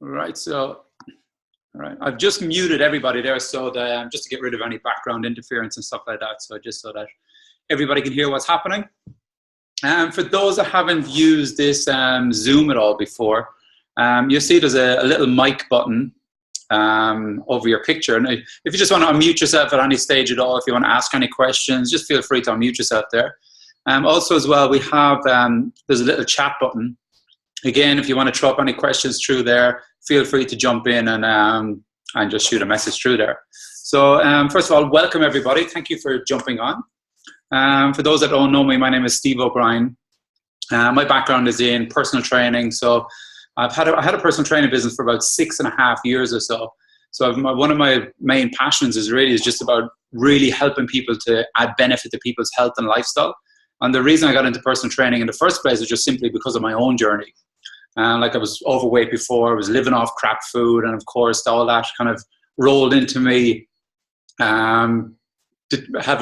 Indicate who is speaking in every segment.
Speaker 1: Right, so, all right, I've just muted everybody there so that just to get rid of any background interference and stuff like that. So just so that everybody can hear what's happening. For those that haven't used this Zoom at all before, you'll see there's a little mic button over your picture. And if you just want to unmute yourself at any stage at all, if you want to ask any questions, just feel free to unmute yourself there. Also as well, we have, there's a little chat button. Again, if you want to throw up any questions through there, feel free to jump in and just shoot a message through there. So first of all, welcome everybody. Thank you for jumping on. For those that don't know me, my name is Steve O'Brien. My background is in personal training. So I had a personal training business for about 6.5 years or so. So one of my main passions is just about really helping people to add benefit to people's health and lifestyle. And the reason I got into personal training in the first place was just simply because of my own journey. Like I was overweight before, I was living off crap food, and of course all that kind of rolled into me having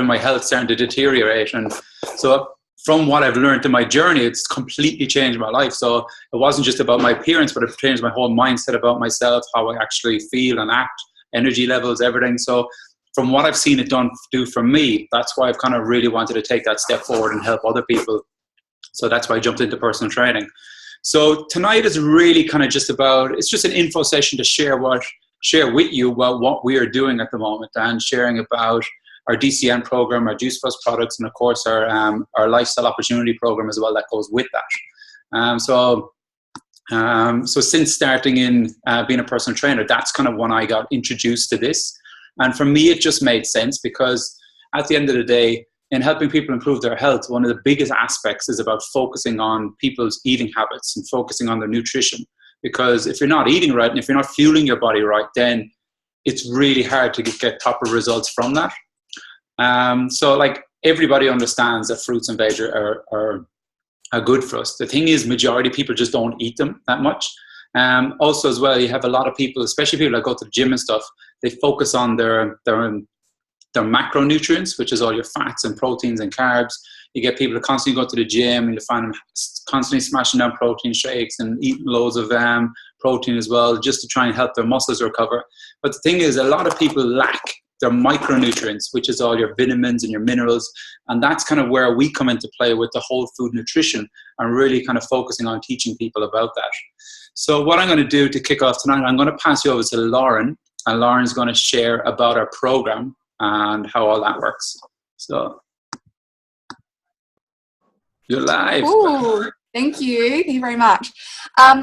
Speaker 1: my health starting to deteriorate. And so from what I've learned in my journey, it's completely changed my life. So it wasn't just about my appearance, but it changed my whole mindset about myself, how I actually feel and act, energy levels, everything. So from what I've seen it do for me, that's why I've kind of really wanted to take that step forward and help other people. So that's why I jumped into personal training. So tonight is really kind of just about, it's just an info session to share with you about what we are doing at the moment, and sharing about our DCN program, our Juice Plus products, and of course our lifestyle opportunity program as well that goes with that. So since starting in being a personal trainer, that's kind of when I got introduced to this. And for me, it just made sense because at the end of the day, in helping people improve their health, one of the biggest aspects is about focusing on people's eating habits and focusing on their nutrition. Because if you're not eating right and if you're not fueling your body right, then it's really hard to get proper results from that. So like everybody understands that fruits and veg are good for us. The thing is, majority of people just don't eat them that much. Also as well, you have a lot of people, especially people that go to the gym and stuff, they focus on their macronutrients, which is all your fats and proteins and carbs. You get people that constantly go to the gym and you find them constantly smashing down protein shakes and eating loads of protein as well, just to try and help their muscles recover. But the thing is, a lot of people lack their micronutrients, which is all your vitamins and your minerals. And that's kind of where we come into play with the whole food nutrition and really kind of focusing on teaching people about that. So what I'm going to do to kick off tonight, I'm going to pass you over to Lauren, and Lauren's going to share about our program and how all that works. So you're live.
Speaker 2: Ooh, thank you very much.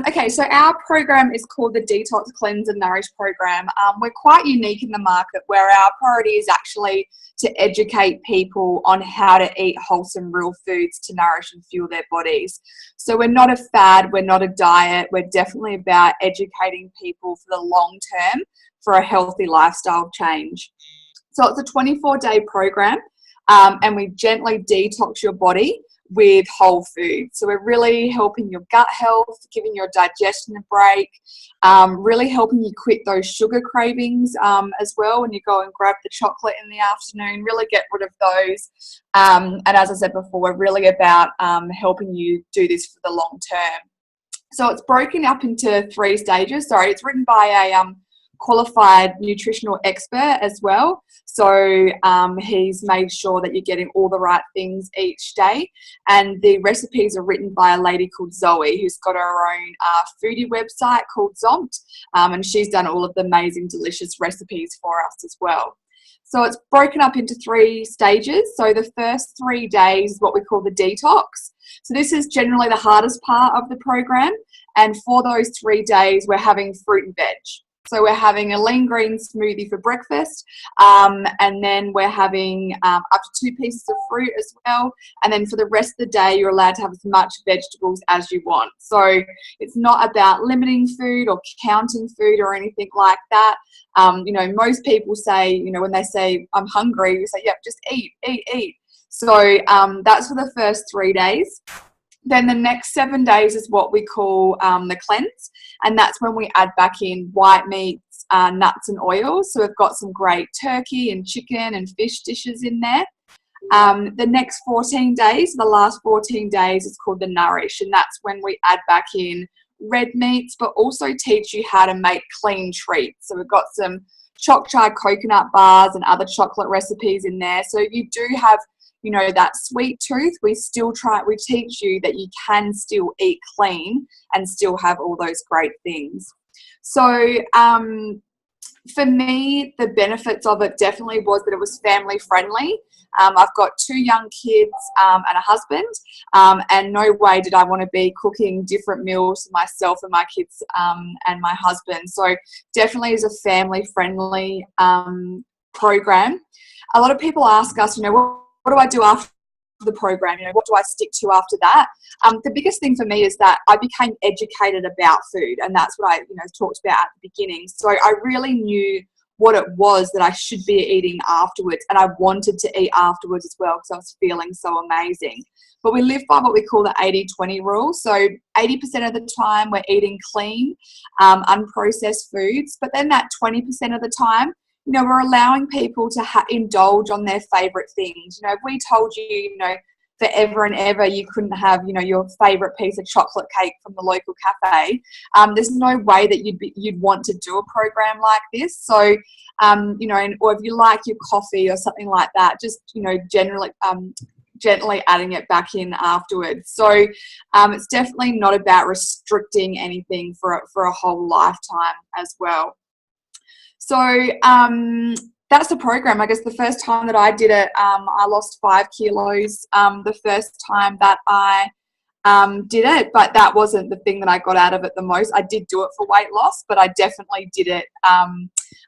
Speaker 2: Okay, so our program is called the Detox, Cleanse and Nourish program. We're quite unique in the market, where our priority is actually to educate people on how to eat wholesome real foods to nourish and fuel their bodies. So we're not a fad, we're not a diet, we're definitely about educating people for the long term for a healthy lifestyle change. So it's a 24-day program, and we gently detox your body with whole food. So we're really helping your gut health, giving your digestion a break, really helping you quit those sugar cravings as well when you go and grab the chocolate in the afternoon, really get rid of those. And as I said before, we're really about helping you do this for the long term. So it's broken up into 3 stages. Sorry, it's written by a qualified nutritional expert as well. So he's made sure that you're getting all the right things each day. And the recipes are written by a lady called Zoe, who's got her own foodie website called Zomt. And she's done all of the amazing, delicious recipes for us as well. So it's broken up into 3 stages. So the first 3 days is what we call the detox. So this is generally the hardest part of the program. And for those 3 days, we're having fruit and veg. So we're having a lean green smoothie for breakfast, and then we're having up to 2 pieces of fruit as well. And then for the rest of the day, you're allowed to have as much vegetables as you want. So it's not about limiting food or counting food or anything like that. Most people say, when they say, I'm hungry, you say, yep, just eat. So that's for the first 3 days. Then the next 7 days is what we call the cleanse, and that's when we add back in white meats, nuts and oils. So we've got some great turkey and chicken and fish dishes in there. The next 14 days, the last 14 days is called the nourish, and that's when we add back in red meats, but also teach you how to make clean treats. So we've got some choc chai coconut bars and other chocolate recipes in there. So if you do have, you know, that sweet tooth, we teach you that you can still eat clean and still have all those great things. So for me, the benefits of it definitely was that it was family friendly. I've got 2 young kids and a husband, and no way did I want to be cooking different meals for myself and my kids and my husband. So definitely is a family friendly program. A lot of people ask us, you know, what do I do after the program? You know, what do I stick to after that? The biggest thing for me is that I became educated about food, and that's what I, you know, talked about at the beginning. So I really knew what it was that I should be eating afterwards, and I wanted to eat afterwards as well because I was feeling so amazing. But we live by what we call the 80-20 rule. So 80% of the time we're eating clean, unprocessed foods, but then that 20% of the time, you know, we're allowing people to indulge on their favorite things. You know, if we told you, you know, forever and ever you couldn't have, you know, your favorite piece of chocolate cake from the local cafe, there's no way that you'd want to do a program like this. So, you know, or if you like your coffee or something like that, just, you know, gently adding it back in afterwards. So it's definitely not about restricting anything for a whole lifetime as well. So that's the program. I guess the first time that I did it, I lost 5 kilos the first time that I did it, but that wasn't the thing that I got out of it the most. I did do it for weight loss, but I definitely did it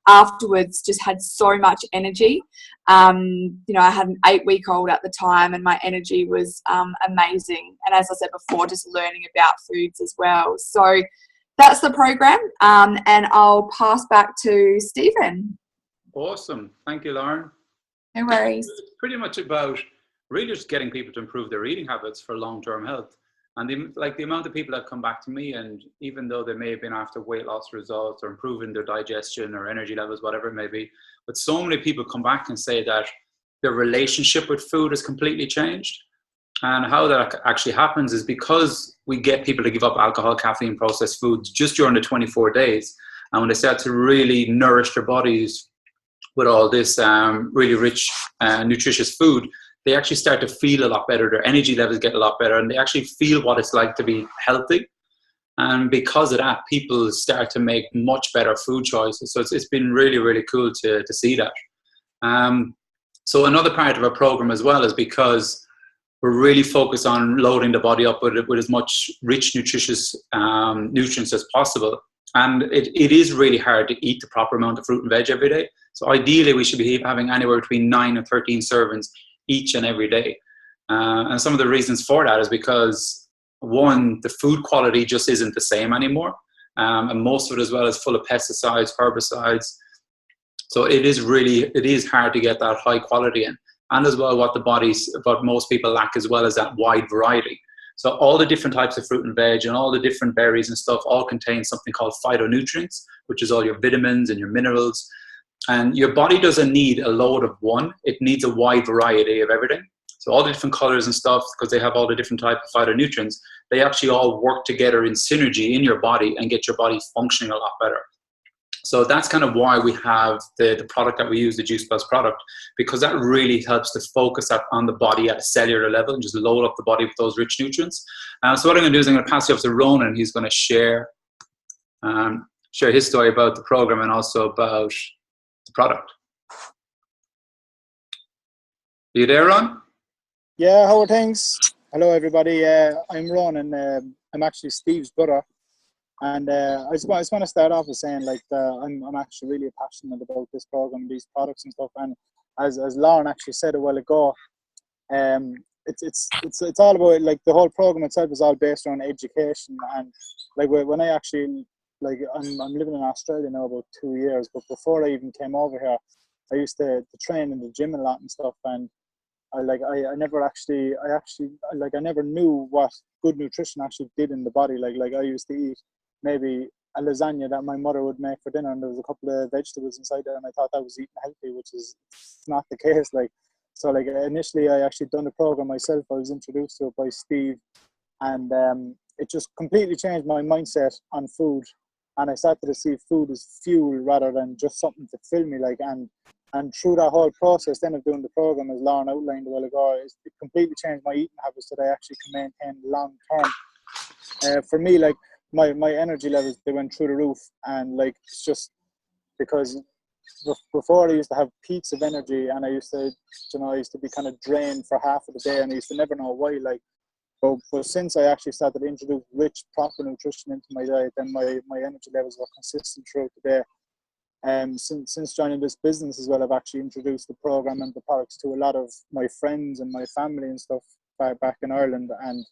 Speaker 2: afterwards, just had so much energy. You know, I had an 8-week-old at the time and my energy was amazing. And as I said before, just learning about foods as well. So that's the program, and I'll pass back to Stephen.
Speaker 1: Awesome. Thank you, Lauren.
Speaker 2: No worries.
Speaker 1: It's pretty much about really just getting people to improve their eating habits for long-term health. And the amount of people that come back to me, and even though they may have been after weight loss results or improving their digestion or energy levels, whatever it may be, but so many people come back and say that their relationship with food has completely changed. And how that actually happens is because we get people to give up alcohol, caffeine, processed foods just during the 24 days. And when they start to really nourish their bodies with all this really rich, nutritious food, they actually start to feel a lot better. Their energy levels get a lot better, and they actually feel what it's like to be healthy. And because of that, people start to make much better food choices. So it's been really, really cool to see that. So another part of our program as well is because we're really focused on loading the body up with as much rich, nutritious nutrients as possible. And it is really hard to eat the proper amount of fruit and veg every day. So ideally, we should be having anywhere between 9 and 13 servings each and every day. And some of the reasons for that is because, one, the food quality just isn't the same anymore. And most of it as well is full of pesticides, herbicides. So it is hard to get that high quality in. And as well, what most people lack as well is that wide variety. So all the different types of fruit and veg and all the different berries and stuff all contain something called phytonutrients, which is all your vitamins and your minerals. And your body doesn't need a load of one. It needs a wide variety of everything. So all the different colors and stuff, because they have all the different types of phytonutrients, they actually all work together in synergy in your body and get your body functioning a lot better. So that's kind of why we have the product that we use, the Juice Plus product, because that really helps to focus on the body at a cellular level and just load up the body with those rich nutrients. So what I'm going to do is I'm going to pass you up to Ronan. He's going to share his story about the program and also about the product. Are you there, Ron?
Speaker 3: Yeah, how are things? Hello, everybody. I'm Ronan. I'm actually Steve's brother. And I just want to start off with saying, like, I'm actually really passionate about this program, these products and stuff. And as Lauren actually said a while ago, it's all about, like, the whole program itself is all based on education. And like when I actually, like, I'm living in Australia now about 2 years, but before I even came over here, I used to train in the gym a lot and stuff. And I never knew what good nutrition actually did in the body. Like I used to eat maybe a lasagna that my mother would make for dinner, and there was a couple of vegetables inside there, and I thought I was eating healthy, which is not the case. Like, so like initially I actually done the program myself. I was introduced to it by Steve, and it just completely changed my mindset on food, and I started to see food as fuel rather than just something to fill me, like. And through that whole process then of doing the program, as Lauren outlined a while ago, it completely changed my eating habits that I actually can maintain long term. For me, like, my energy levels, they went through the roof, and like, it's just because before I used to have peaks of energy, and I used to, I used to be kind of drained for half of the day, and I used to never know why, like. But since I actually started to introduce rich, proper nutrition into my diet, then my energy levels were consistent throughout the day. Since joining this business as well, I've actually introduced the program and the products to a lot of my friends and my family and stuff back in Ireland, and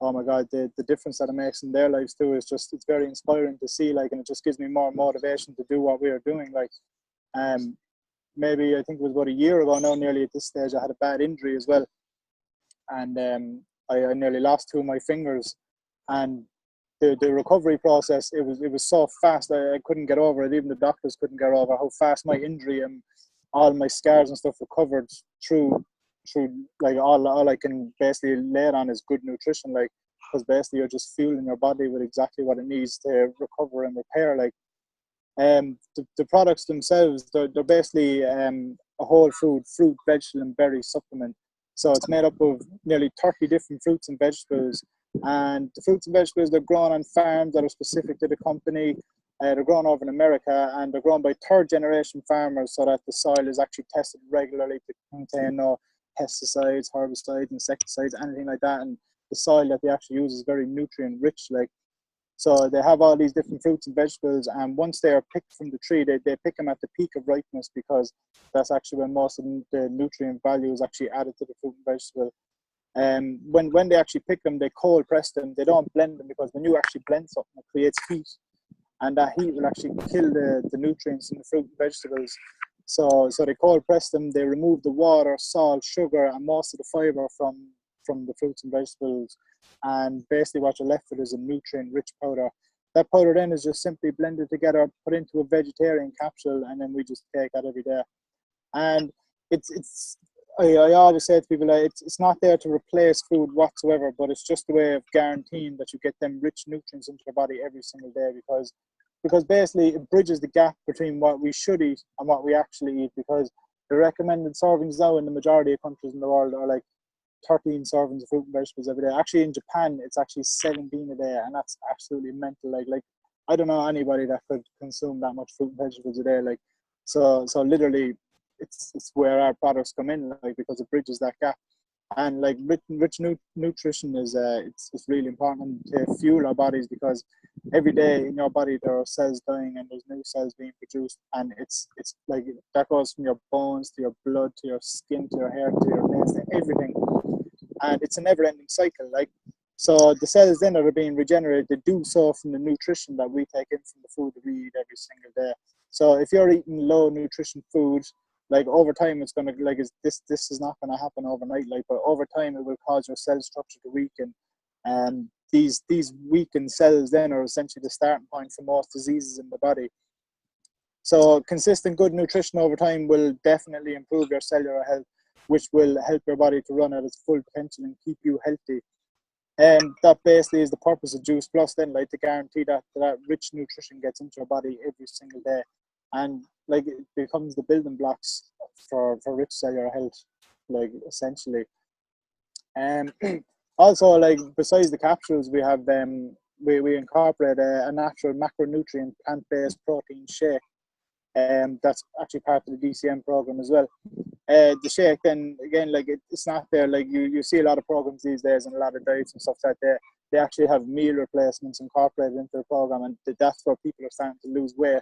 Speaker 3: oh my God, the difference that it makes in their lives too is just, it's very inspiring to see, like, and it just gives me more motivation to do what we are doing. Like, maybe I think it was about a year ago now, nearly at this stage, I had a bad injury as well, and I nearly lost two of my fingers, and the recovery process, it was so fast. I couldn't get over it. Even the doctors couldn't get over how fast my injury and all my scars and stuff recovered through like, all I can basically lay it on is good nutrition, like, because basically you're just fueling your body with exactly what it needs to recover and repair. Like, the products themselves, they're basically a whole food, fruit, vegetable and berry supplement. So it's made up of nearly 30 different fruits and vegetables. And the fruits and vegetables, they're grown on farms that are specific to the company. They're grown over in America, and they're grown by third generation farmers, so that the soil is actually tested regularly to contain no pesticides, herbicides, insecticides, anything like that. And the soil that they actually use is very nutrient rich. Like, so they have all these different fruits and vegetables, and once they are picked from the tree, they pick them at the peak of ripeness, because that's actually when most of the nutrient value is actually added to the fruit and vegetable. And when they actually pick them, they cold press them. They don't blend them, because when you actually blend something, it creates heat, and that heat will actually kill the nutrients in the fruit and vegetables. So they cold press them. They remove the water, salt, sugar, and most of the fiber from the fruits and vegetables, and basically what you're left with is a nutrient-rich powder. That powder then is just simply blended together, put into a vegetarian capsule, and then we just take that every day. And I always say to people that it's not there to replace food whatsoever, but it's just a way of guaranteeing that you get them rich nutrients into your body every single day, because basically it bridges the gap between what we should eat and what we actually eat, because the recommended servings now in the majority of countries in the world are like 13 servings of fruit and vegetables every day. Actually, in Japan, it's actually 17 a day, and that's absolutely mental. Like I don't know anybody that could consume that much fruit and vegetables a day. Like, so literally, it's where our products come in, like, because it bridges that gap. And like rich nutrition is it's really important to fuel our bodies, because every day in your body there are cells dying and there's new cells being produced, and it's like that goes from your bones to your blood to your skin to your hair to your nails to everything, and it's a never-ending cycle. Like, so the cells then that are being regenerated, they do so from the nutrition that we take in from the food that we eat every single day. So if you're eating low nutrition food, like, over time it's gonna, like, this is not gonna happen overnight, like, but over time it will cause your cell structure to weaken, and these weakened cells then are essentially the starting point for most diseases in the body. So consistent good nutrition over time will definitely improve your cellular health, which will help your body to run at its full potential and keep you healthy. And that basically is the purpose of Juice Plus then, like, to guarantee that rich nutrition gets into your body every single day, and like, it becomes the building blocks for rich cellular health, like, essentially. Also, like, besides the capsules, we have we incorporate a natural macronutrient plant-based protein shake. That's actually part of the DCN program as well. The shake, then again, like, it's not there, like, you see a lot of programs these days and a lot of diets and stuff like that. They actually have meal replacements incorporated into the program, and that's where people are starting to lose weight.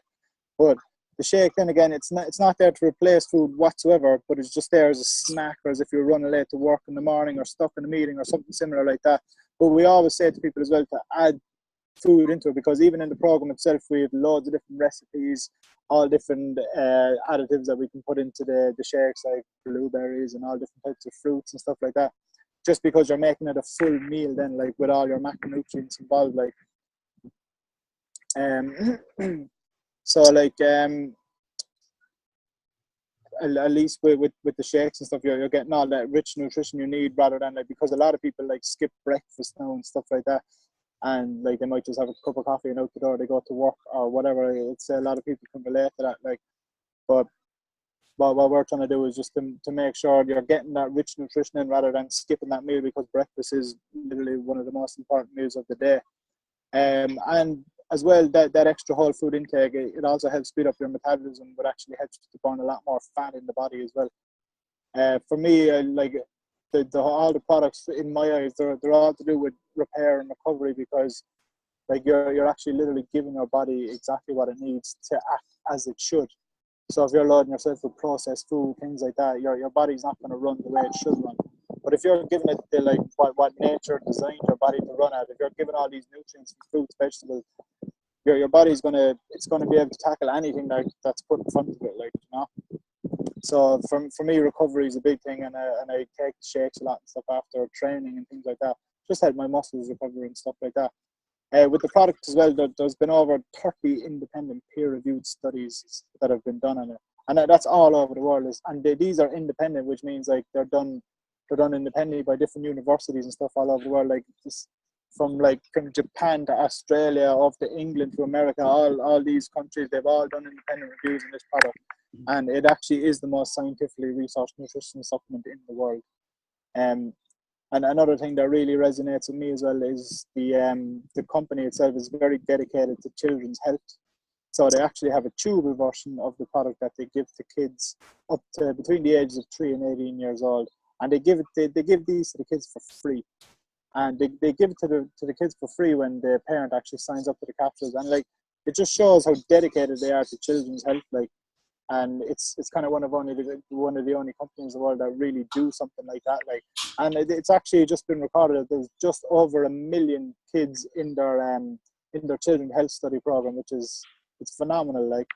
Speaker 3: But the shake, then again, it's not there to replace food whatsoever, but it's just there as a snack, or as if you're running late to work in the morning or stuck in a meeting or something similar like that. But we always say to people as well to add food into it, because even in the program itself, we have loads of different recipes, all different additives that we can put into the shakes, like blueberries and all different types of fruits and stuff like that, just because you're making it a full meal then, like, with all your macronutrients involved, like. So, like, at least with the shakes and stuff, you're getting all that rich nutrition you need, rather than, like, because a lot of people, like, skip breakfast now and stuff like that, and like they might just have a cup of coffee and out the door they go to work or whatever. It's a lot of people can relate to that. Like, but what we're trying to do is just to make sure you're getting that rich nutrition in rather than skipping that meal, because breakfast is literally one of the most important meals of the day. And as well, that extra whole food intake, it also helps speed up your metabolism, but actually helps to burn a lot more fat in the body as well. For me, like all the products in my eyes, they're all to do with repair and recovery, because like you're actually literally giving your body exactly what it needs to act as it should. So if you're loading yourself with processed food, things like that, your body's not going to run the way it should run. But if you're giving it the, like what nature designed your body to run at, if you're giving all these nutrients, fruits, vegetables, your body's gonna be able to tackle anything that's put in front of it, like, you know. So for me, recovery is a big thing, and I take shakes a lot and stuff after training and things like that. Just help my muscles recover and stuff like that. With the product as well, there's been over 30 independent peer-reviewed studies that have been done on it, and that's all over the world. And these are independent, which means like they're done independently by different universities and stuff all over the world. Like this, from Japan to Australia, off to England to America, all these countries, they've all done independent reviews on this product, and it actually is the most scientifically researched nutrition supplement in the world. And another thing that really resonates with me as well is the company itself is very dedicated to children's health. So they actually have a chewable version of the product that they give to kids up to between the ages of 3 and 18 years old, and they give these to the kids for free. And they give it to the kids for free when the parent actually signs up to the capsules. And like, it just shows how dedicated they are to children's health. Like, and it's kind of one of the only companies in the world that really do something like that. Like, and it's actually just been recorded that there's just over 1 million kids in their children's health study program, which is, it's phenomenal. Like,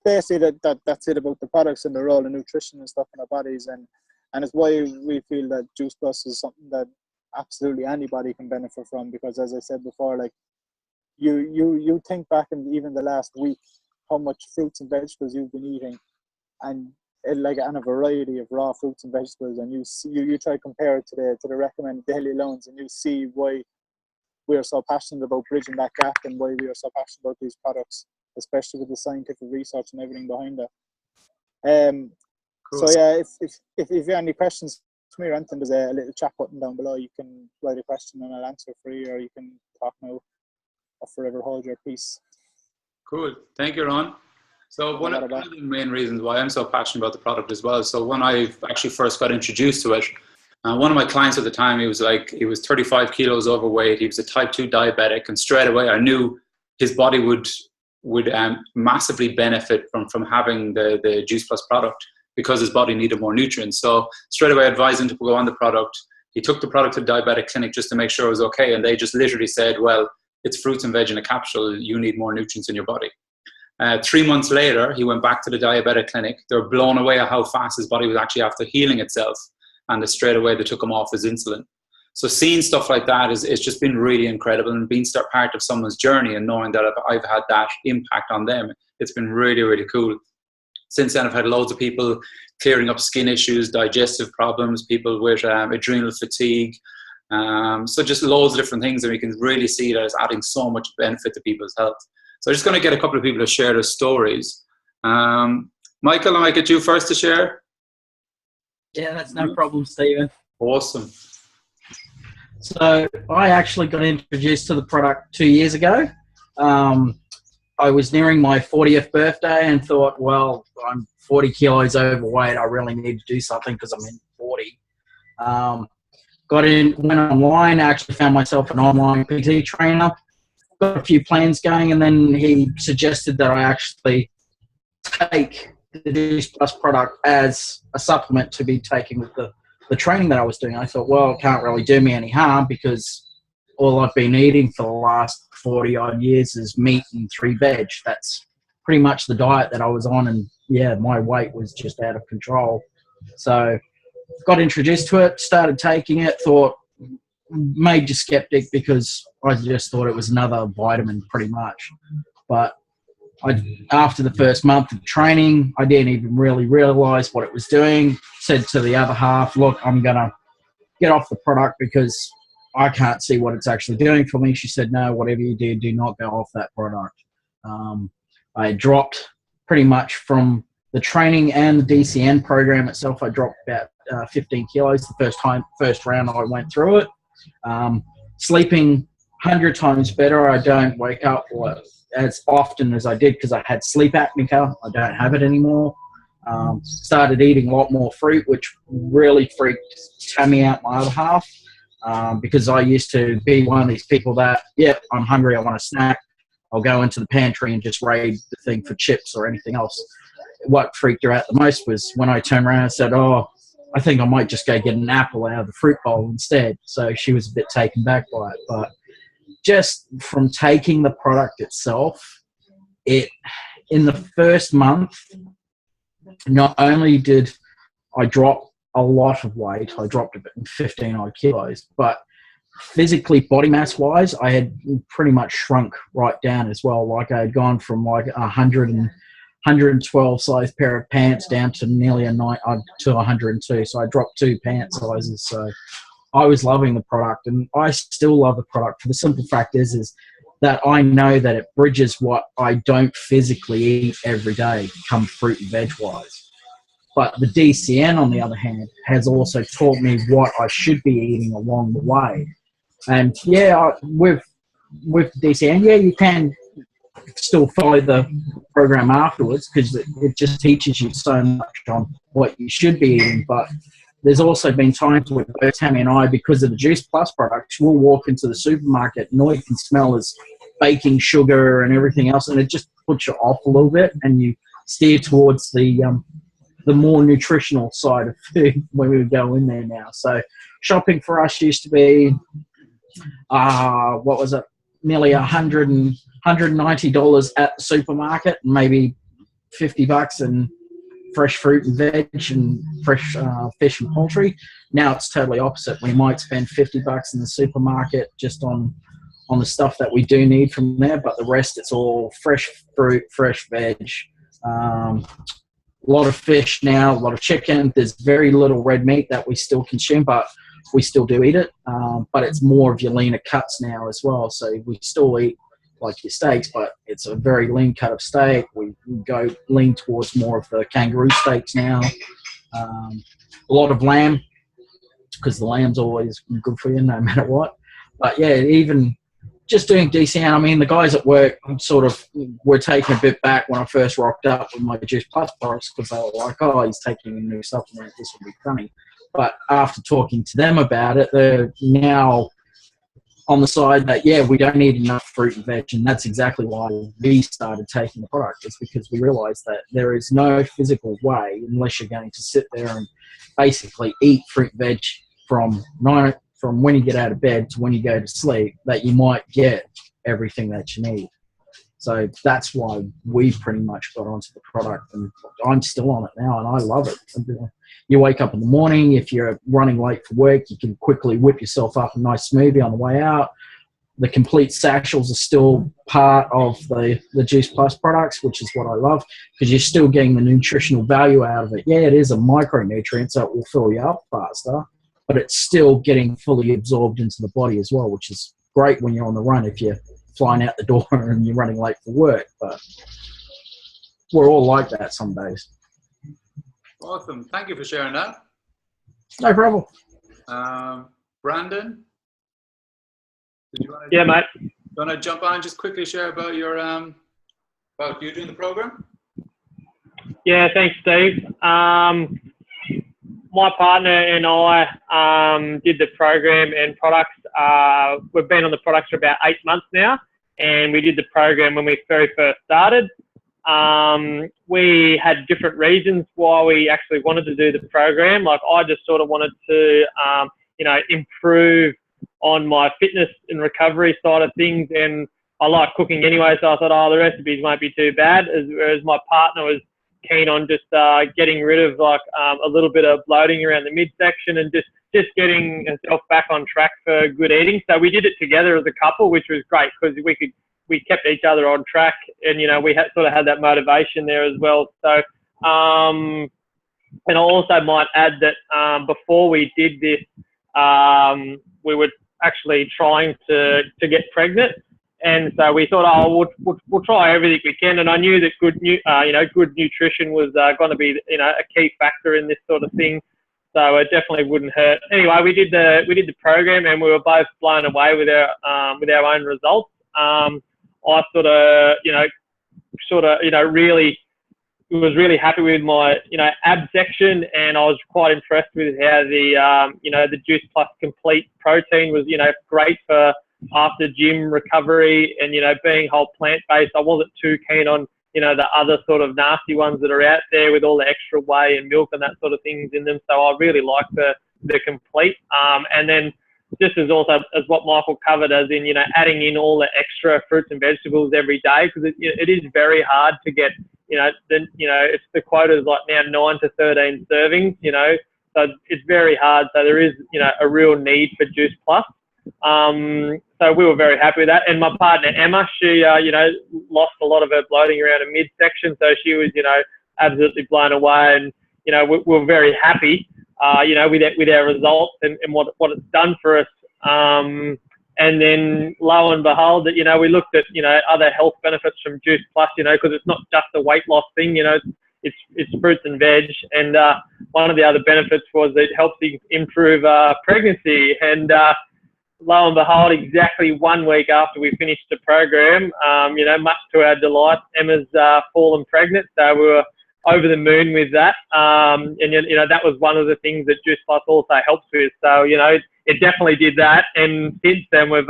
Speaker 3: basically that's it about the products and the role of nutrition and stuff in our bodies, and it's why we feel that Juice Plus is something that absolutely anybody can benefit from, because as I said before, like you think back in even the last week how much fruits and vegetables you've been eating, and a variety of raw fruits and vegetables, and you try to compare it to the recommended daily allowance, and you see why we are so passionate about bridging that gap, and why we are so passionate about these products, especially with the scientific research and everything behind it. Cool. So yeah, if you have any questions to me or anything, there's a little chat button down below. You can write a question and I'll answer for you, or you can talk now or forever hold your peace.
Speaker 1: Cool. Thank you, Ron. So one of the main reasons why I'm so passionate about the product as well, so when I actually first got introduced to it, one of my clients at the time, he was 35 kilos overweight. He was a type 2 diabetic, and straight away I knew his body would massively benefit from having the Juice Plus product, because his body needed more nutrients. So straight away I advised him to go on the product. He took the product to the diabetic clinic just to make sure it was okay, and they just literally said, well, it's fruits and veg in a capsule, you need more nutrients in your body. 3 months later, he went back to the diabetic clinic. They were blown away at how fast his body was actually after healing itself, and straight away they took him off his insulin. So seeing stuff like that is just been really incredible, and being part of someone's journey and knowing that I've had that impact on them, it's been really, really cool. Since then, I've had loads of people clearing up skin issues, digestive problems, people with adrenal fatigue. So just loads of different things, and we can really see that it's adding so much benefit to people's health. So I'm just going to get a couple of people to share their stories. Michael, I might get you first to share.
Speaker 4: Yeah, that's no problem, Stephen.
Speaker 1: Awesome.
Speaker 4: So I actually got introduced to the product 2 years ago. I was nearing my 40th birthday and thought, well, I'm 40 kilos overweight. I really need to do something because I'm in 40. Went online, actually found myself an online PT trainer, got a few plans going, and then he suggested that I actually take the Juice Plus product as a supplement to be taking with the training that I was doing. I thought, well, it can't really do me any harm because all I've been eating for the last 40 odd years is meat and 3 veg. That's pretty much the diet that I was on, and yeah, my weight was just out of control. So got introduced to it, started taking it, thought, major skeptic because I just thought it was another vitamin pretty much. But after the first month of training, I didn't even really realize what it was doing. Said to the other half, look, I'm going to get off the product because I can't see what it's actually doing for me. She said, no, whatever you do not go off that product. I dropped pretty much from the training and the DCN program itself. I dropped about 15 kilos the first round I went through it. Sleeping 100 times better. I don't wake up as often as I did because I had sleep apnea. I don't have it anymore. Started eating a lot more fruit, which really freaked Tammy out, my other half, because I used to be one of these people that, yep, I'm hungry, I want a snack. I'll go into the pantry and just raid the thing for chips or anything else. What freaked her out the most was when I turned around and said, oh, I think I might just go get an apple out of the fruit bowl instead. So she was a bit taken back by it. But just from taking the product itself, in the first month, not only did I drop a lot of weight, I dropped about 15 odd kilos, but physically, body mass wise, I had pretty much shrunk right down as well. Like I had gone from like 112 size pair of pants down to nearly to 102. So I dropped 2 pant sizes. So I was loving the product, and I still love the product for the simple fact is that I know that it bridges what I don't physically eat every day, come fruit and veg wise. But the DCN, on the other hand, has also taught me what I should be eating along the way. And yeah, with DCN, yeah, you can still follow the program afterwards because it just teaches you so much on what you should be eating. But there's also been times where both Tammy and I, because of the Juice Plus products, we'll walk into the supermarket and all you can smell is baking sugar and everything else, and it just puts you off a little bit, and you steer towards the more nutritional side of food when we would go in there now. So shopping for us used to be what was it, nearly $190 at the supermarket, and maybe $50 in fresh fruit and veg and fresh fish and poultry. Now it's totally opposite. We might spend $50 in the supermarket just on the stuff that we do need from there, but the rest it's all fresh fruit, fresh veg, a lot of fish now, a lot of chicken. There's very little red meat that we still consume, but we still do eat it, but it's more of your leaner cuts now as well. So we still eat like your steaks, but it's a very lean cut of steak. We go lean towards more of the kangaroo steaks now. A lot of lamb, because the lamb's always good for you no matter what. But yeah, even just doing DCN, I mean, the guys at work sort of were taken a bit back when I first rocked up with my Juice Plus products because they were like, oh, he's taking a new supplement, this will be funny. But after talking to them about it, they're now on the side that, yeah, we don't need enough fruit and veg, and that's exactly why we started taking the product. It's because we realised that there is no physical way, unless you're going to sit there and basically eat fruit and veg from when you get out of bed to when you go to sleep, that you might get everything that you need. So that's why we pretty much got onto the product, and I'm still on it now, and I love it. You wake up in the morning, if you're running late for work, you can quickly whip yourself up a nice smoothie on the way out. The complete sachets are still part of the Juice Plus products, which is what I love, because you're still getting the nutritional value out of it. Yeah, it is a micronutrient, so it will fill you up faster, but it's still getting fully absorbed into the body as well, which is great when you're on the run if you're flying out the door and you're running late for work. But we're all like that some days.
Speaker 1: Awesome. Thank you for sharing that.
Speaker 4: No problem.
Speaker 1: Brandon, did you want to?
Speaker 5: Yeah, mate.
Speaker 1: Want to jump on and just quickly share about your about you doing the program?
Speaker 5: Yeah, thanks, Steve. My partner and I did the program and products. We've been on the products for about 8 months now, and we did the program when we very first started. We had different reasons why we actually wanted to do the program. Like I just sort of wanted to, improve on my fitness and recovery side of things. And I like cooking anyway, so I thought, the recipes won't be too bad. Whereas my partner was keen on just getting rid of a little bit of bloating around the midsection and just getting herself back on track for good eating. So we did it together as a couple, which was great because we kept each other on track, and we sort of had that motivation there as well. So, and I also might add that before we did this, we were actually trying to get pregnant. And so we thought, oh, we'll try everything we can. And I knew that good nutrition was going to be, a key factor in this sort of thing. So it definitely wouldn't hurt. Anyway, we did the program, and we were both blown away with our own results. I was really happy with my, ab section, and I was quite impressed with how the Juice Plus Complete protein was, great for after gym recovery, and, being whole plant-based. I wasn't too keen on, the other sort of nasty ones that are out there with all the extra whey and milk and that sort of things in them. So I really like the Complete. And then just as also as what Michael covered, as in, adding in all the extra fruits and vegetables every day, because it is very hard to get, it's the quota is like now 9 to 13 servings, so it's very hard. So there is, a real need for Juice Plus. So we were very happy with that. And my partner, Emma, she, lost a lot of her bloating around her midsection. So she was, absolutely blown away. And, we were very happy, with our results and what it's done for us. And then lo and behold, that, we looked at, other health benefits from Juice Plus, because it's not just a weight loss thing, it's fruits and veg. And one of the other benefits was that it helps improve pregnancy. And lo and behold, exactly 1 week after we finished the program, much to our delight, Emma's fallen pregnant. So we were over the moon with that. And, that was one of the things that Juice Plus also helps with. So, it definitely did that. And since then, we've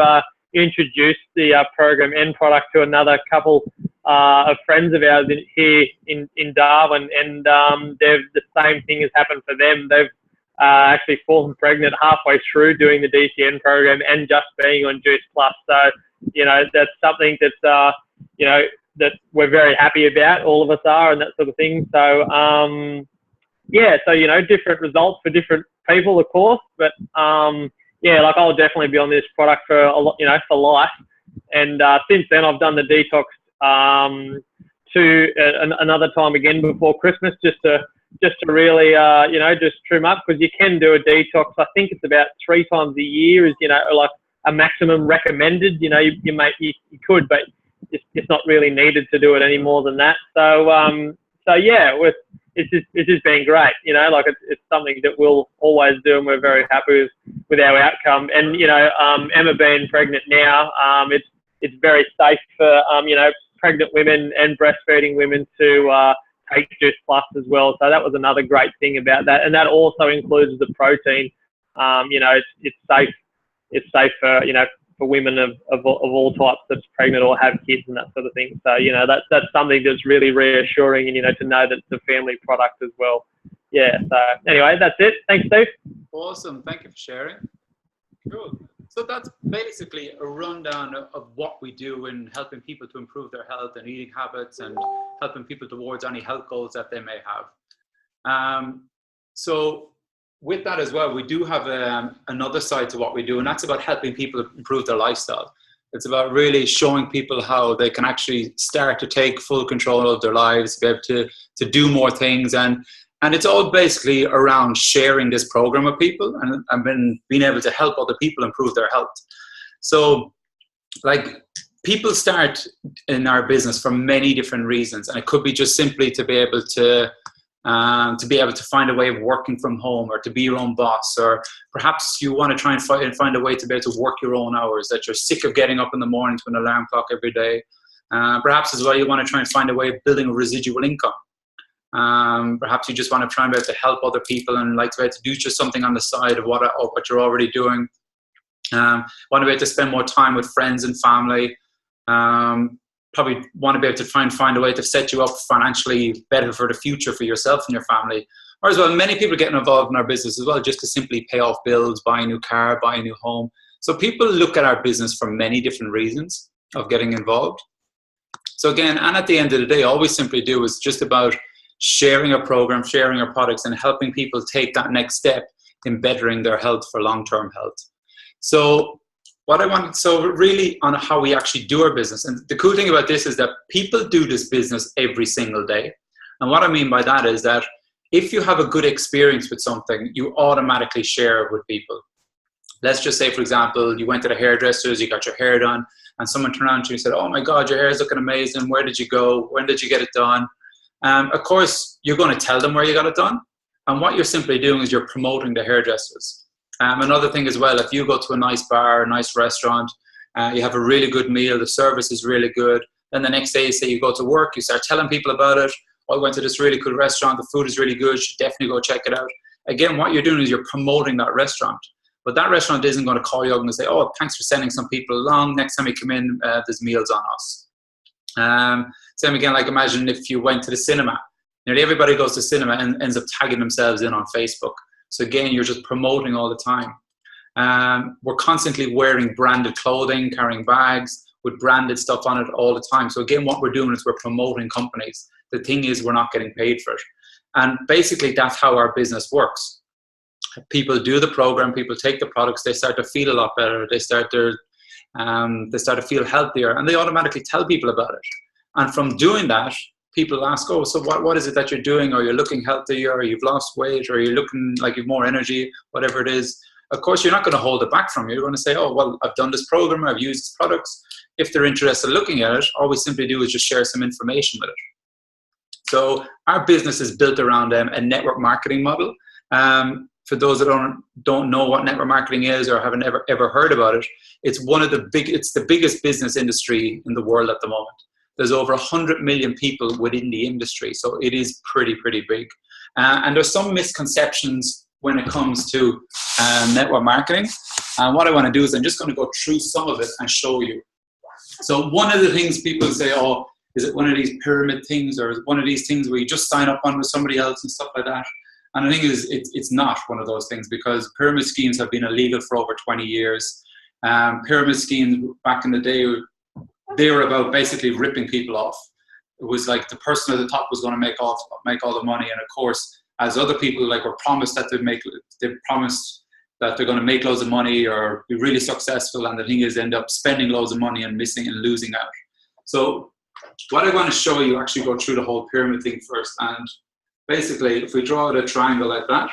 Speaker 5: introduced the program end product to another couple of friends of ours here in Darwin. And the same thing has happened for them. They've actually fallen pregnant halfway through doing the DCN program and just being on Juice Plus. So, that's something that's, that we're very happy about, all of us are, and that sort of thing. So, different results for different people, of course. But, I'll definitely be on this product for a lot, for life. And since then, I've done the detox another time again before Christmas, just to really, just trim up, because you can do a detox. I think it's about 3 times a year is, like a maximum recommended. You could, but it's not really needed to do it any more than that. So, it's just been great. It's something that we'll always do, and we're very happy with our outcome. And Emma being pregnant now, it's very safe for pregnant women and breastfeeding women to take Juice Plus as well. So that was another great thing about that. And that also includes the protein. It's safe. It's safe for, for women of all types that's pregnant or have kids and that sort of thing. So, that's something that's really reassuring, and, to know that it's a family product as well. Yeah. So anyway, that's it. Thanks, Steve.
Speaker 1: Awesome. Thank you for sharing. Cool. So that's basically a rundown of what we do in helping people to improve their health and eating habits, and helping people towards any health goals that they may have. So with that as well, we do have another side to what we do, and that's about helping people improve their lifestyle. It's about really showing people how they can actually start to take full control of their lives, be able to do more things. And it's all basically around sharing this program with people and being able to help other people improve their health. So, people start in our business for many different reasons, and it could be just simply to be able to find a way of working from home, or to be your own boss, or perhaps you want to try and find a way to be able to work your own hours, that you're sick of getting up in the morning to an alarm clock every day. Perhaps as well, you want to try and find a way of building a residual income. Perhaps you just want to try and be able to help other people, and like to be able to do just something on the side of what you're already doing. Want to be able to spend more time with friends and family. Probably want to be able to try and find a way to set you up financially better for the future for yourself and your family. Or as well, many people getting involved in our business as well, just to simply pay off bills, buy a new car, buy a new home. So people look at our business for many different reasons of getting involved. So again, and at the end of the day, all we simply do is just about sharing our program, sharing our products, and helping people take that next step in bettering their health for long-term health. So really on how we actually do our business. And the cool thing about this is that people do this business every single day. And what I mean by that is that if you have a good experience with something, you automatically share it with people. Let's just say, for example, you went to the hairdressers, you got your hair done, and someone turned around to you and said, oh my God, your hair is looking amazing. Where did you go? When did you get it done? Of course, you're going to tell them where you got it done. And what you're simply doing is you're promoting the hairdressers. Another thing as well, if you go to a nice bar, a nice restaurant, you have a really good meal, the service is really good. Then the next day, say you go to work, you start telling people about it. Oh, I went to this really good restaurant, the food is really good, you should definitely go check it out. Again, what you're doing is you're promoting that restaurant. But that restaurant isn't going to call you up and say, oh, thanks for sending some people along. Next time you come in, there's meals on us. Same again, like imagine if you went to the cinema. Nearly everybody goes to cinema and ends up tagging themselves in on Facebook. So again, you're just promoting all the time. We're constantly wearing branded clothing, carrying bags with branded stuff on it all the time. So again, what we're doing is we're promoting companies. The thing is, we're not getting paid for it. And basically, that's how our business works. People do the program, people take the products, they start to feel a lot better, they start to feel healthier, and they automatically tell people about it. And from doing that, people ask, oh, so what is it that you're doing? Or you're looking healthier, or you've lost weight, or you're looking like you've more energy, whatever it is. Of course, you're not going to hold it back from you. You're going to say, oh, well, I've done this program, I've used these products. If they're interested in looking at it, all we simply do is just share some information with it. So our business is built around a network marketing model. For those that don't know what network marketing is or haven't ever heard about it, it's the biggest business industry in the world at the moment. There's over 100 million people within the industry, so it is pretty big. And there's some misconceptions when it comes to network marketing. And what I want to do is I'm just going to go through some of it and show you. So one of the things people say, oh, is it one of these pyramid things, or one of these things where you just sign up on with somebody else and stuff like that? And the thing is, it's not one of those things, because pyramid schemes have been illegal for over 20 years. Pyramid schemes back in the day, they were about basically ripping people off. It was like the person at the top was going to make all the money, and of course, as other people were promised that they promised that they're going to make loads of money or be really successful, and the thing is, end up spending loads of money and missing and losing out. So what I want to show you, actually go through the whole pyramid thing first. And basically, if we draw out a triangle like that,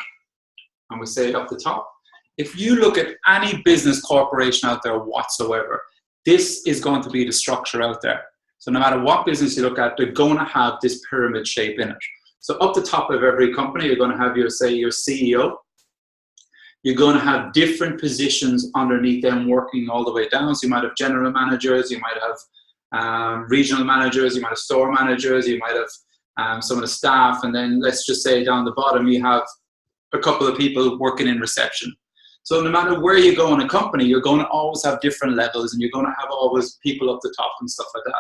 Speaker 1: and we say up the top, if you look at any business corporation out there whatsoever, this is going to be the structure out there. So no matter what business you look at, they're going to have this pyramid shape in it. So up the top of every company, you're going to have your CEO. You're going to have different positions underneath them working all the way down. So you might have general managers, you might have regional managers, you might have store managers, you might have some of the staff, and then let's just say down the bottom you have a couple of people working in reception. So no matter where you go in a company, you're going to always have different levels, and you're going to have always people up the top and stuff like that.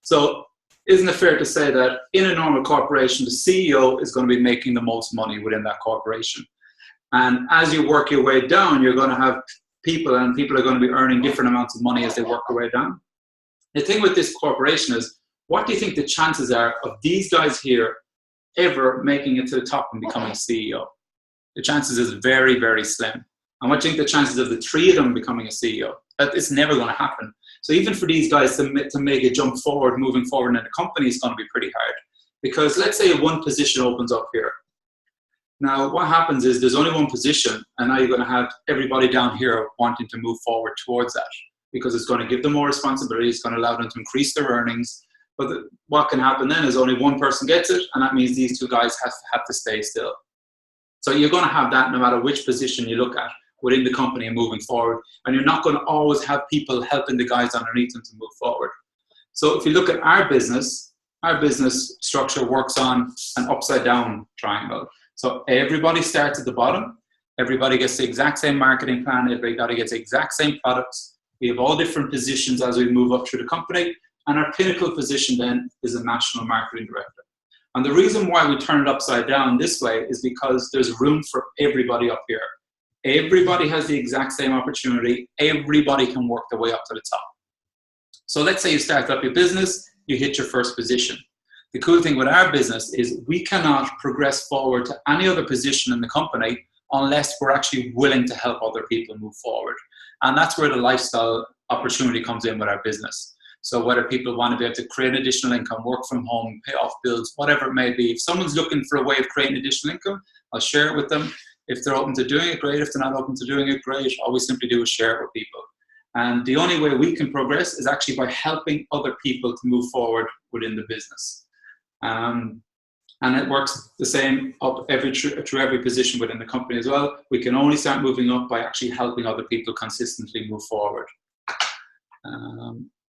Speaker 1: So isn't it fair to say that in a normal corporation, the CEO is going to be making the most money within that corporation? And as you work your way down, you're going to have people, and people are going to be earning different amounts of money as they work their way down. The thing with this corporation is, what do you think the chances are of these guys here ever making it to the top and becoming CEO? The chances is very slim. And what do you think the chances of the three of them becoming a CEO? That it's never going to happen. So even for these guys to make a jump forward, moving forward in the company, is going to be pretty hard. Because let's say one position opens up here. Now, what happens is there's only one position, and now you're going to have everybody down here wanting to move forward towards that, because it's going to give them more responsibility, it's going to allow them to increase their earnings. But what can happen then is only one person gets it, and that means these two guys have to stay still. So you're going to have that no matter which position you look at within the company and moving forward, and you're not going to always have people helping the guys underneath them to move forward. So if you look at our business structure works on an upside down triangle. So everybody starts at the bottom, everybody gets the exact same marketing plan, everybody gets the exact same products. We have all different positions as we move up through the company, and our pinnacle position then is a national marketing director. And the reason why we turn it upside down this way is because there's room for everybody up here. Everybody has the exact same opportunity. Everybody can work their way up to the top. So let's say you start up your business, you hit your first position. The cool thing with our business is we cannot progress forward to any other position in the company unless we're actually willing to help other people move forward. And that's where the lifestyle opportunity comes in with our business. So whether people want to be able to create additional income, work from home, pay off bills, whatever it may be, if someone's looking for a way of creating additional income, I'll share it with them. If they're open to doing it, great. If they're not open to doing it, great. All we simply do is share it with people. And the only way we can progress is actually by helping other people to move forward within the business. And it works the same up through every position within the company as well. We can only start moving up by actually helping other people consistently move forward.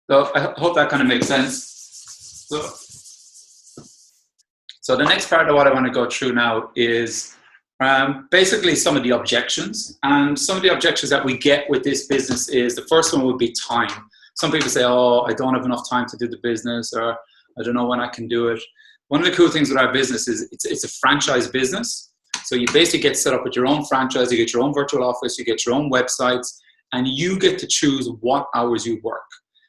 Speaker 1: So I hope that kind of makes sense. So the next part of what I want to go through now is basically some of the objections. And some of the objections that we get with this business is, the first one would be time. Some people say, oh, I don't have enough time to do the business, or I don't know when I can do it. One of the cool things with our business is it's a franchise business. So you basically get set up with your own franchise, you get your own virtual office, you get your own websites, and you get to choose what hours you work.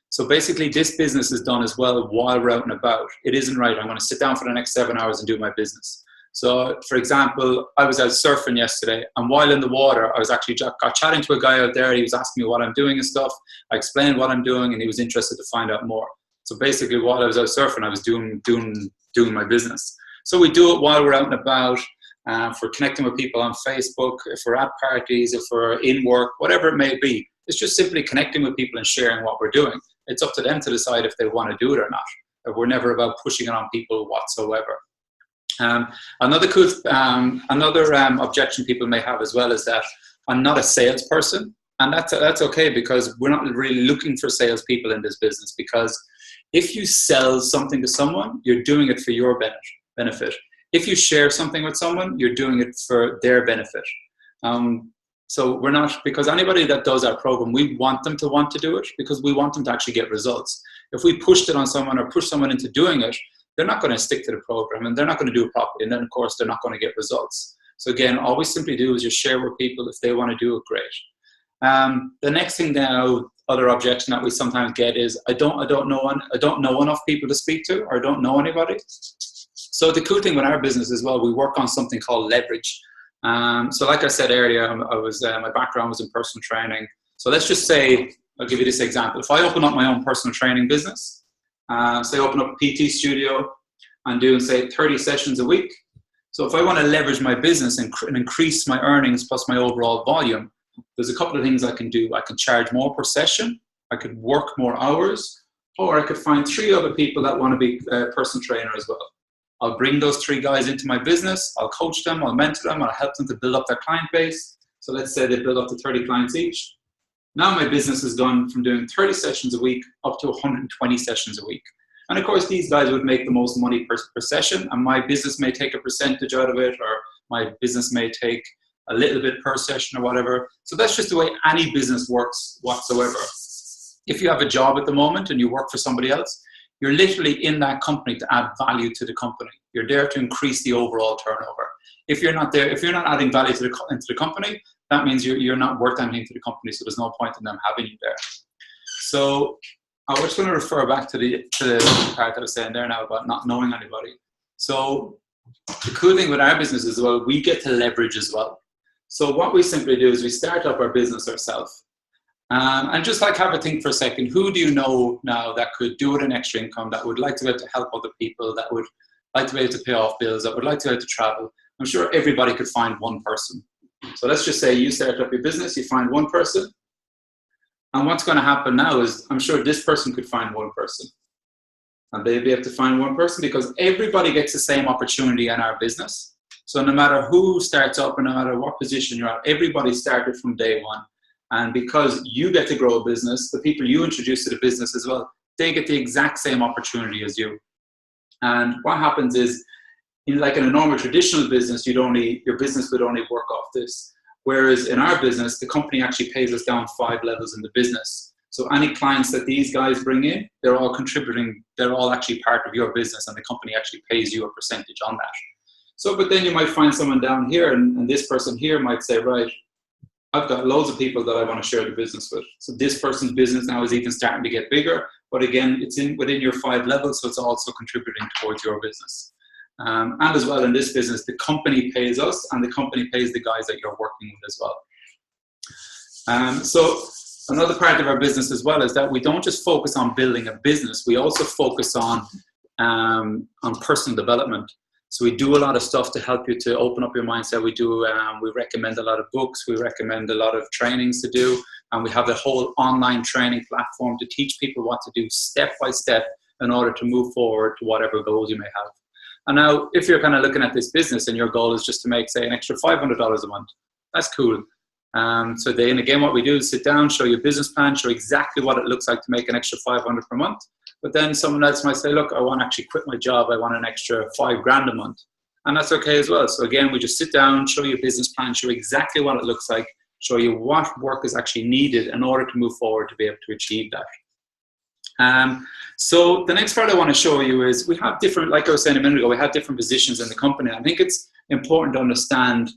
Speaker 1: So basically this business is done as well while we're out and about. It isn't right, I'm going to sit down for the next 7 hours and do my business. So for example, I was out surfing yesterday, and while in the water, I was actually got chatting to a guy out there. He was asking me what I'm doing and stuff. I explained what I'm doing, and he was interested to find out more. So basically while I was out surfing, I was doing my business. So we do it while we're out and about, for connecting with people on Facebook, if we're at parties, if we're in work, whatever it may be. It's just simply connecting with people and sharing what we're doing. It's up to them to decide if they want to do it or not. We're never about pushing it on people whatsoever. Another objection people may have as well is that I'm not a salesperson, and that's okay, because we're not really looking for salespeople in this business, because if you sell something to someone, you're doing it for your benefit. If you share something with someone, you're doing it for their benefit. So we're not, because anybody that does our program, we want them to want to do it, because we want them to actually get results. If we pushed it on someone or push someone into doing it, they're not going to stick to the program, and they're not going to do it properly. And then of course, they're not going to get results. So again, all we simply do is just share with people. If they want to do it, great. The next thing now, other objection that we sometimes get is, I don't know enough people to speak to, or I don't know anybody. So the cool thing with our business as well, we work on something called leverage. So like I said earlier, my background was in personal training. So let's just say, I'll give you this example. If I open up my own personal training business, say open up a PT studio and doing say 30 sessions a week. So if I want to leverage my business and increase my earnings plus my overall volume, there's a couple of things I can do. I can charge more per session, I could work more hours, or I could find 3 other people that want to be a personal trainer as well. I'll bring those 3 guys into my business, I'll coach them, I'll mentor them, I'll help them to build up their client base. So let's say they build up to 30 clients each. Now my business has gone from doing 30 sessions a week up to 120 sessions a week. And of course, these guys would make the most money per session, and my business may take a percentage out of it, or my business may take a little bit per session or whatever. So that's just the way any business works whatsoever. If you have a job at the moment and you work for somebody else, you're literally in that company to add value to the company. You're there to increase the overall turnover. If you're not there, if you're not adding value into the company, that means you're not worth anything to the company, so there's no point in them having you there. So I was just going to refer back to the part I was saying there now about not knowing anybody. So the cool thing with our business as well, we get to leverage as well. So what we simply do is we start up our business ourselves. And just like have a think for a second, who do you know now that could do it an extra income, that would like to be able to help other people, that would like to be able to pay off bills, that would like to be able to travel? I'm sure everybody could find one person. So let's just say you start up your business, you find one person. And what's going to happen now is, I'm sure this person could find one person. And they'll be able to find one person, because everybody gets the same opportunity in our business. So no matter who starts up, and no matter what position you're at, everybody started from day one. And because you get to grow a business, the people you introduce to the business as well, they get the exact same opportunity as you. And what happens is, like in a normal traditional business, your business would only work off this. Whereas in our business, the company actually pays us down 5 levels in the business. So any clients that these guys bring in, they're all contributing, they're all actually part of your business, and the company actually pays you a percentage on that. So, but then you might find someone down here, and this person here might say, right, I've got loads of people that I want to share the business with. So this person's business now is even starting to get bigger, but again, it's within your 5 levels, so it's also contributing towards your business. And as well, in this business, the company pays us, and the company pays the guys that you're working with as well. So another part of our business as well is that we don't just focus on building a business, we also focus on personal development. So we do a lot of stuff to help you to open up your mindset. We recommend a lot of books. We recommend a lot of trainings to do. And we have a whole online training platform to teach people what to do step by step in order to move forward to whatever goals you may have. And now, if you're kind of looking at this business and your goal is just to make, say, an extra $500 a month, that's cool. So then again, what we do is sit down, show you a business plan, show exactly what it looks like to make an extra 500 per month. But then someone else might say, look, I want to actually quit my job. I want an extra $5,000 a month. And that's okay as well. So again, we just sit down, show you a business plan, show exactly what it looks like, show you what work is actually needed in order to move forward to be able to achieve that. So the next part I want to show you is we have different, like I was saying a minute ago, we have different positions in the company. I think it's important to understand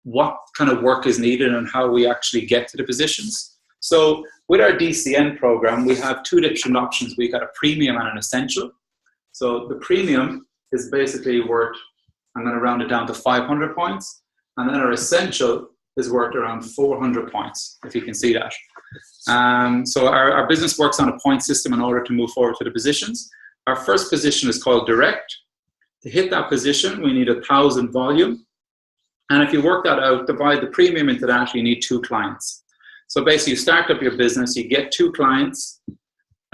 Speaker 1: what kind of work is needed and how we actually get to the positions. So with our DCN program, we have two different options. We've got a premium and an essential. So the premium is basically worth, I'm going to round it down to 500 points. And then our essential is worth around 400 points, if you can see that. So our business works on a point system in order to move forward to the positions. Our first position is called direct. To hit that position, we need 1,000 volume. And if you work that out, divide the premium into that, you need 2 clients. So basically, you start up your business, you get 2 clients,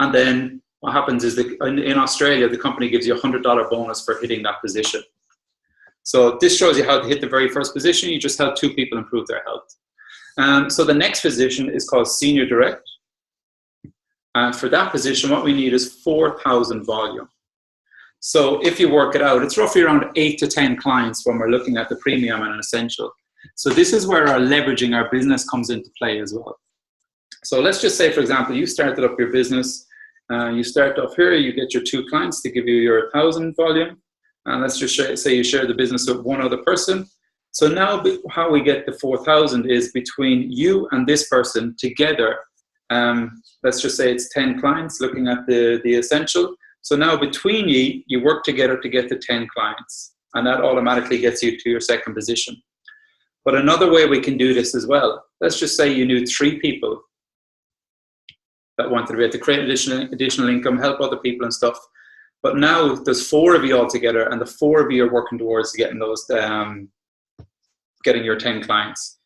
Speaker 1: and then what happens is in Australia, the company gives you a $100 bonus for hitting that position. So this shows you how to hit the very first position. You just help 2 people improve their health. So the next position is called senior direct. And for that position, what we need is 4,000 volume. So if you work it out, it's roughly around 8 to 10 clients when we're looking at the premium and an essential. So this is where our leveraging our business comes into play as well. So let's just say, for example, you started up your business. You start off here, you get your 2 clients to give you your 1,000 volume. And let's just say you share the business with one other person. So now how we get the 4,000 is between you and this person together. Let's just say it's 10 clients looking at the essential. So now between you work together to get to 10 clients. And that automatically gets you to your second position. But another way we can do this as well, let's just say you knew 3 people that wanted to be able to create additional income, help other people and stuff. But now there's 4 of you all together, and the 4 of you are working towards getting those, getting your 10 clients.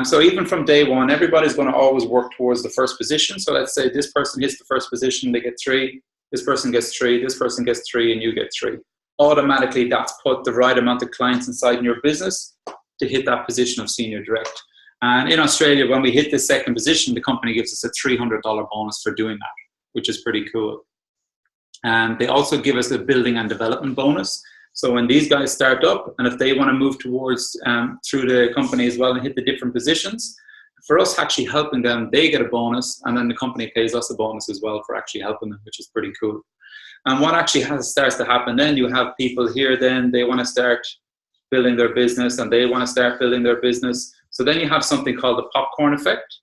Speaker 1: So even from day one, everybody's going to always work towards the first position. So let's say this person hits the first position, they get 3. This person gets 3, this person gets 3, and you get 3. Automatically, that's put the right amount of clients inside in your business to hit that position of senior direct. And in Australia, when we hit the second position, the company gives us a $300 bonus for doing that, which is pretty cool. And they also give us a building and development bonus. So when these guys start up, and if they want to move towards through the company as well and hit the different positions, for us actually helping them, they get a bonus, and then the company pays us a bonus as well for actually helping them, which is pretty cool. And what actually starts to happen then, you have people here then, they want to start building their business, and they want to start building their business. So then you have something called the popcorn effect,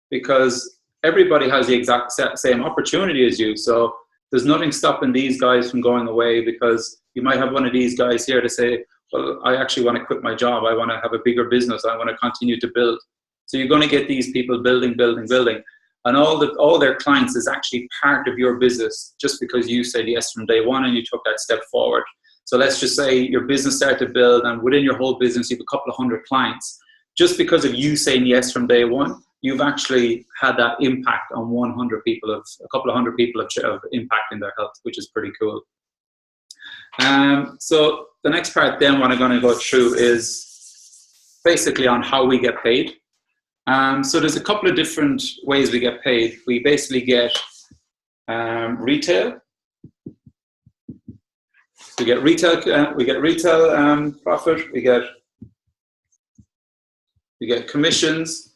Speaker 1: because everybody has the exact same opportunity as you. So there's nothing stopping these guys from going away, because you might have one of these guys here to say, well, I actually want to quit my job. I want to have a bigger business. I want to continue to build. So you're going to get these people building. And all their clients is actually part of your business just because you said yes from day one and you took that step forward. So let's just say your business started to build, and within your whole business, you have a couple of 100 clients. Just because of you saying yes from day one, you've actually had that impact on a couple of hundred people of impact in their health, which is pretty cool. So the next part then what I'm going to go through is basically on how we get paid. So there's a couple of different ways we get paid. We basically get retail. We get retail profit. We get commissions,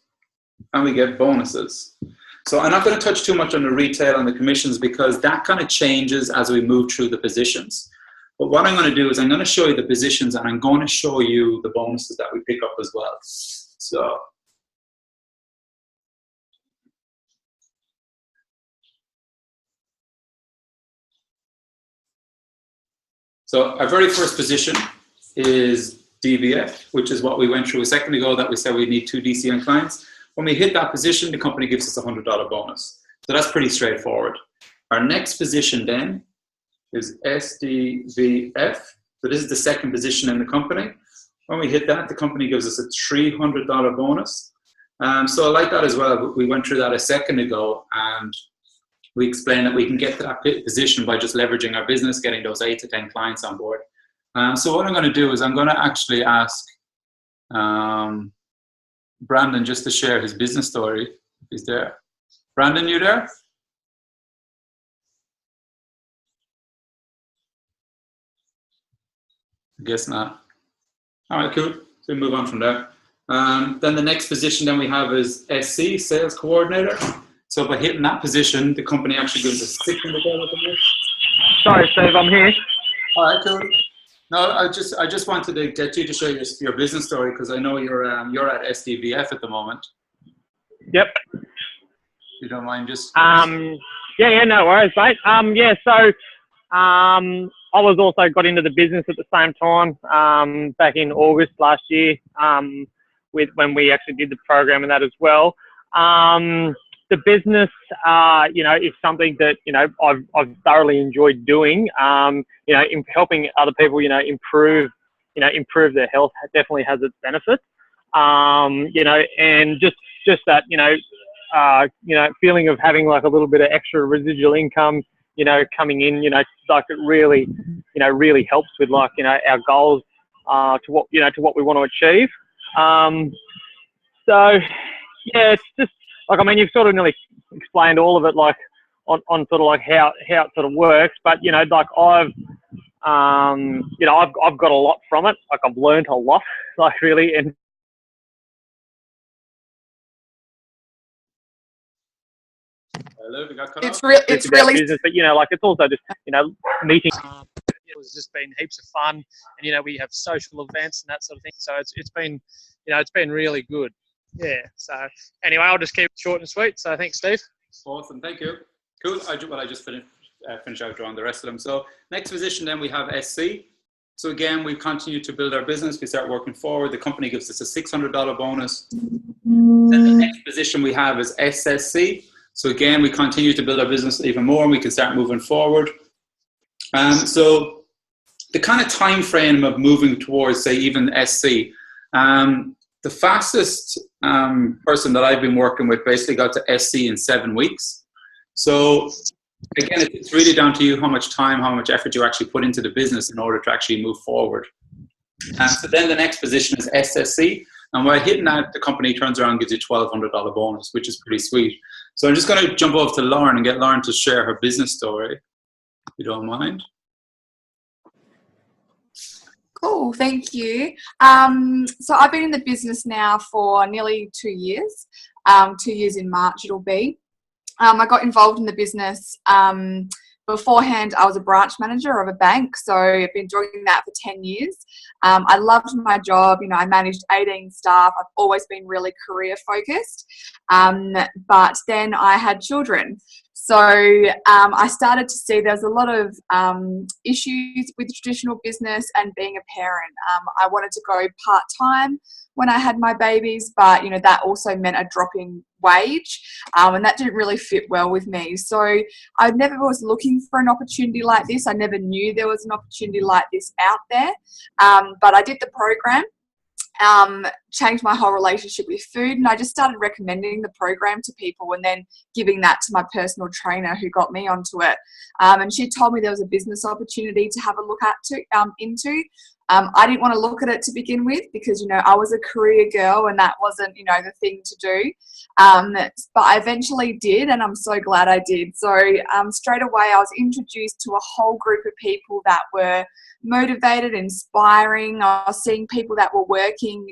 Speaker 1: and we get bonuses. So I'm not going to touch too much on the retail and the commissions because that kind of changes as we move through the positions. But what I'm going to do is I'm going to show you the positions, and I'm going to show you the bonuses that we pick up as well. So our very first position is DBF, which is what we went through a second ago that we said we need 2 DCN clients. When we hit that position, the company gives us a $100 bonus. So that's pretty straightforward. Our next position then is SDVF, So this is the second position in the company. When we hit that, the company gives us a $300 bonus. So I like that as well. We went through that a second ago, and we explained that we can get to that position by just leveraging our business, getting those 8 to 10 clients on board. So what I'm going to do is I'm going to actually ask Brandon just to share his business story. He's there. Brandon, you there? I guess not. All right, cool. So we move on from there. Then the next position then we have is SC, Sales Coordinator. So by hitting that position, the company actually gives us $600.
Speaker 5: Sorry, Steve, I'm here.
Speaker 1: All right, cool. No, I just wanted to get you to share your business story, because I know you're at SDVF at the moment.
Speaker 5: Yep.
Speaker 1: You don't mind just?
Speaker 5: Yeah, no worries, mate. So I was also got into the business at the same time, back in August last year, when we actually did the program and that as well. The business, is something that, I've thoroughly enjoyed doing. In helping other people, improve their health definitely has its benefits. And just that, feeling of having like a little bit of extra residual income, coming in, like it really, really helps with like, our goals, to what we want to achieve. So yeah, it's just like, I mean, you've sort of nearly explained all of it, like on sort of like how it sort of works, but like I've got a lot from it. Like I've learned a lot, like really, and
Speaker 2: it's really
Speaker 5: business, but like it's also just meeting. It was just been heaps of fun, and we have social events and that sort of thing. So it's been it's been really good. Yeah. So anyway, I'll just keep it short and sweet. So thanks, Steve.
Speaker 1: Awesome, thank you. Cool. I just finish out drawing the rest of them. So next position then we have SC. So again, we continue to build our business. We start working forward. The company gives us a $600 bonus. Then the next position we have is SSC. So again, we continue to build our business even more, and we can start moving forward. So the kind of time frame of moving towards, say, even SC, the fastest person that I've been working with basically got to SC in 7 weeks. So again, it's really down to you how much time, how much effort you actually put into the business in order to actually move forward. So then the next position is SSC. And while hitting that, the company turns around and gives you a $1,200 bonus, which is pretty sweet. So I'm just going to jump over to Lauren and get Lauren to share her business story, if you don't mind.
Speaker 2: Cool, thank you. So I've been in the business now for nearly 2 years. 2 years in March it'll be. I got involved in the business. Beforehand, I was a branch manager of a bank, so I've been doing that for 10 years. I loved my job. I managed 18 staff. I've always been really career focused. But then I had children. So I started to see there's a lot of issues with traditional business and being a parent. I wanted to go part-time when I had my babies, but that also meant a drop in wage, and that didn't really fit well with me. So I never was looking for an opportunity like this. I never knew there was an opportunity like this out there, but I did the program. Changed my whole relationship with food, and I just started recommending the program to people and then giving that to my personal trainer who got me onto it. And she told me there was a business opportunity to have a look into. I didn't want to look at it to begin with because, I was a career girl and that wasn't, the thing to do. But I eventually did, and I'm so glad I did. So straight away I was introduced to a whole group of people that were motivated, inspiring. I was seeing people that were working,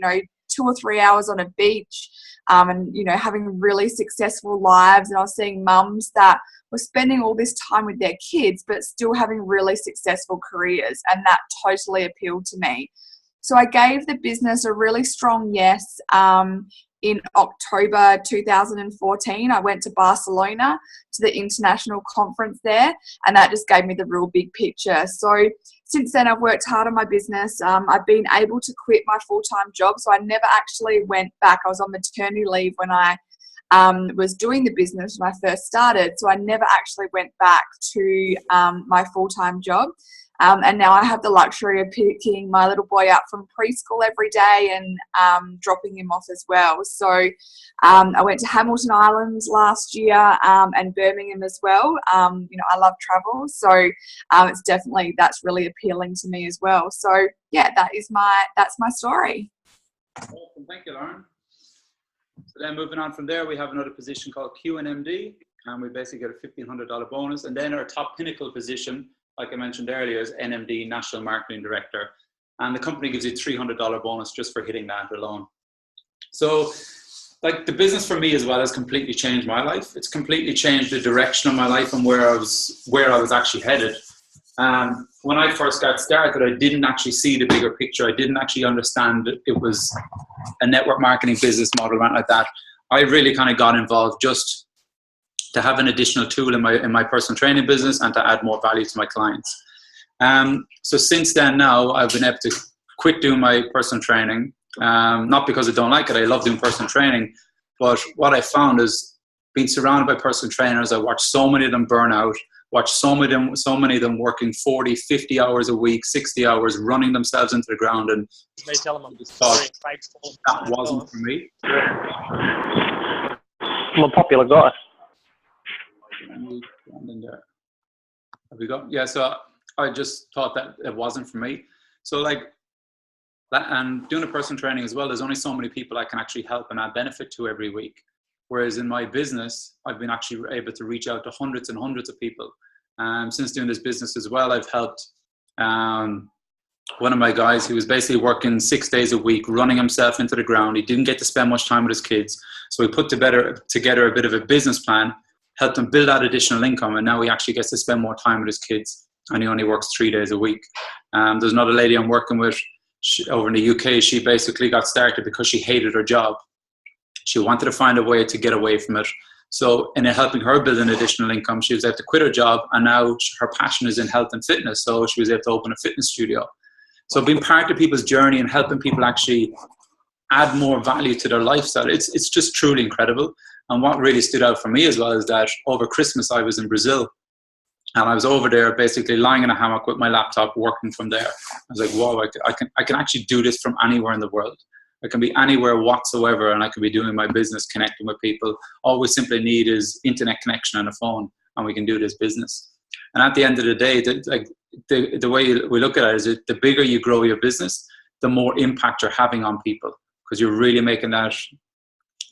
Speaker 2: 2 or 3 hours on a beach, and having really successful lives. And I was seeing mums that were spending all this time with their kids but still having really successful careers, and that totally appealed to me. So I gave the business a really strong yes. In October 2014, I went to Barcelona to the international conference there, and that just gave me the real big picture. So since then, I've worked hard on my business. I've been able to quit my full-time job, so I never actually went back. I was on maternity leave when I was doing the business when I first started, so I never actually went back to my full-time job. And now I have the luxury of picking my little boy up from preschool every day and dropping him off as well. So I went to Hamilton Island last year and Birmingham as well. You know, I love travel, so it's definitely, that's really appealing to me as well. So yeah, that's my story.
Speaker 1: Awesome. Thank you, Lauren. So then moving on from there, we have another position called QNMD, and we basically get a $1,500 bonus. And then our top pinnacle position, like I mentioned earlier, is NMD, National Marketing Director. And the company gives you a $300 bonus just for hitting that alone. So like the business for me as well has completely changed my life. It's completely changed the direction of my life and where I was actually headed. When I first got started, I didn't actually see the bigger picture. I didn't actually understand that it was a network marketing business model, right, like that. I really kind of got involved just to have an additional tool in my personal training business and to add more value to my clients. So since then now, I've been able to quit doing my personal training. Not because I don't like it, I love doing personal training, but what I found is being surrounded by personal trainers, I watched so many of them burn out, watched so many of them working 40, 50 hours a week, 60 hours, running themselves into the ground, and
Speaker 5: They tell them
Speaker 1: that wasn't for me.
Speaker 5: I'm a popular guy.
Speaker 1: Have we got? Yeah, so I just thought that it wasn't for me. So like that, and doing a personal training as well, there's only so many people I can actually help and add benefit to every week. Whereas in my business, I've been actually able to reach out to hundreds and hundreds of people. Since doing this business as well, I've helped one of my guys who was basically working 6 days a week, running himself into the ground. He didn't get to spend much time with his kids. So we put together a bit of a business plan, helped him build that additional income, and now he actually gets to spend more time with his kids, and he only works 3 days a week. There's another lady I'm working with over in the UK. She basically got started because she hated her job. She wanted to find a way to get away from it. So in helping her build an additional income, she was able to quit her job, and now her passion is in health and fitness. So she was able to open a fitness studio. So being part of people's journey and helping people actually add more value to their lifestyle, it's just truly incredible. And what really stood out for me as well is that over Christmas I was in Brazil, and I was over there basically lying in a hammock with my laptop working from there. I was like, whoa, I can actually do this from anywhere in the world. I can be anywhere whatsoever, and I can be doing my business, connecting with people. All we simply need is internet connection and a phone, and we can do this business. And at the end of the day, the way we look at it is that the bigger you grow your business, the more impact you're having on people, because you're really making that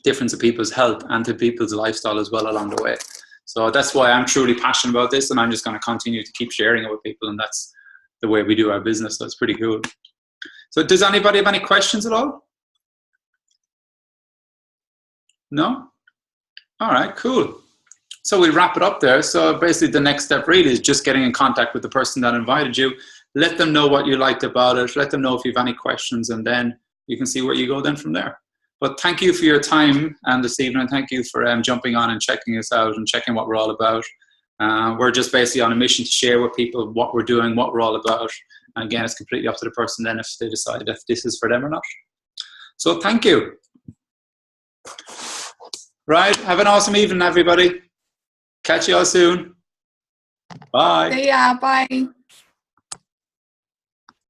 Speaker 1: difference to people's health and to people's lifestyle as well along the way. So that's why I'm truly passionate about this, and I'm just going to continue to keep sharing it with people, and that's the way we do our business. So it's pretty cool. So does anybody have any questions at all? No? All right, cool. So we'll wrap it up there. So basically the next step really is just getting in contact with the person that invited you. Let them know what you liked about it. Let them know if you have any questions, and then you can see where you go then from there. But thank you for your time this evening. Thank you for jumping on and checking us out and checking what we're all about. We're just basically on a mission to share with people what we're doing, what we're all about. And again, it's completely up to the person then if they decide if this is for them or not. So thank you. Right, have an awesome evening, everybody. Catch you all soon. Bye.
Speaker 2: See ya, bye.